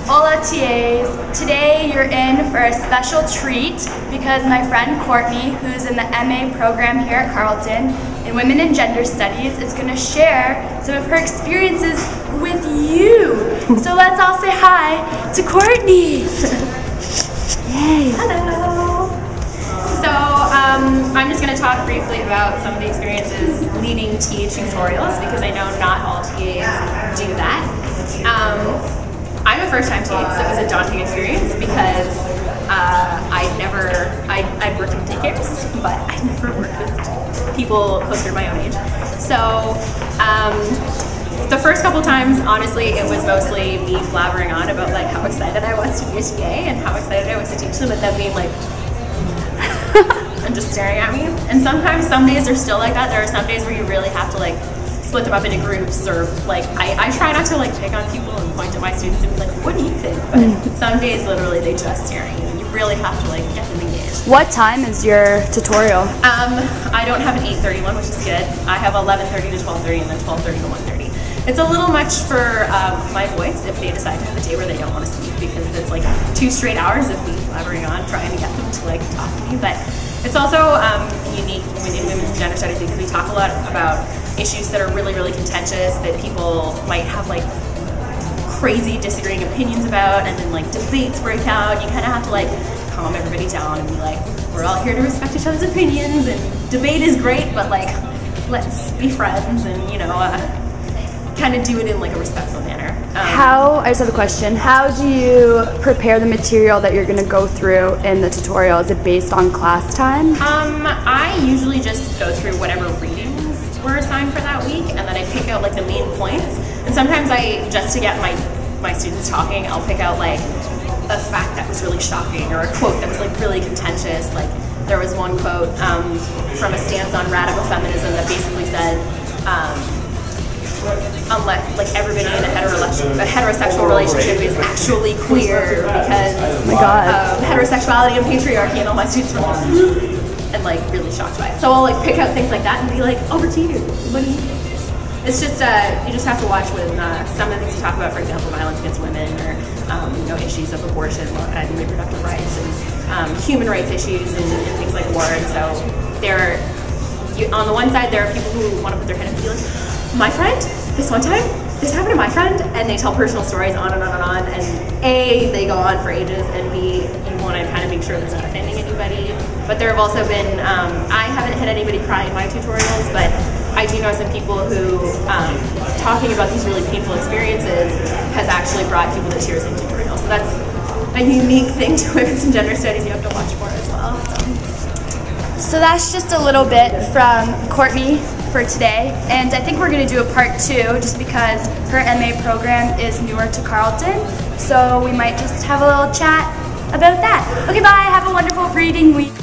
Hola TAs! Today you're in for a special treat because my friend Courtney, who's in the MA program here at Carleton in Women and Gender Studies, is going to share some of her experiences with you. So let's all say hi to Courtney! Yay! Hello! So I'm just going to talk briefly about some of the experiences leading TA tutorials because I know not all TAs do that. I'm a first-time TA, so it was a daunting experience because I'd worked in daycares, but I never worked with people closer to my own age. So the first couple times, honestly, it was mostly me blabbering on about like how excited I was to be a TA and how excited I was to teach them, and them being like, and just staring at me. And sometimes, some days are still like that. There are some days where you really have to like split them up into groups, or like I try not to like pick on people and point at my students and be like, what do you think? But some days literally they just stare at you and you really have to like get them engaged. What time is your tutorial? I don't have an 8:30 one, which is good. I have 11:30 to 12:30 and then 12:30 to 1:30. It's a little much for my voice if they decide to have a day where they don't want to speak, because it's like 2 straight hours of me blabbering on trying to get them to like talk to me. But it's also unique within women's and gender studies because we talk a lot about issues that are really, really contentious that people might have like crazy disagreeing opinions about, and then like debates break out. You kind of have to like calm everybody down and be like, we're all here to respect each other's opinions, and debate is great, but like let's be friends and, you know, kind of do it in like a respectful manner. I just have a question. How do you prepare the material that you're going to go through in the tutorial? Is it based on class time? I usually just go through whatever readings were assigned for that week, and then I pick out like the main points. And sometimes just to get my students talking, I'll pick out like a fact that was really shocking or a quote that was like really contentious. Like there was one quote from a stance on radical feminism that basically said, unless like everybody in a heterosexual relationship is actually queer because of heterosexuality and patriarchy, and all my students were like, and like really shocked by it. So I'll like pick out things like that and be like, over to you. What do you think? It's just you just have to watch when some of the things you talk about, for example, violence against women, or you know, issues of abortion and reproductive rights, and human rights issues, and things like war. And so on the one side, there are people who want to put their head up and be like, my friend, this one time, this happened to my friend, and they tell personal stories on and on and on, and A, they go on for ages, and B, you want to kind of make sure that's not offending anybody. But there have also been, I haven't had anybody cry in my tutorials, but I do know some people who, talking about these really painful experiences has actually brought people to tears in tutorials. So that's a unique thing to women's and gender studies you have to watch for as well. So that's just a little bit from Courtney for today, and I think we're going to do a part 2 just because her MA program is newer to Carleton, so we might just have a little chat about that. Okay, bye, have a wonderful reading week.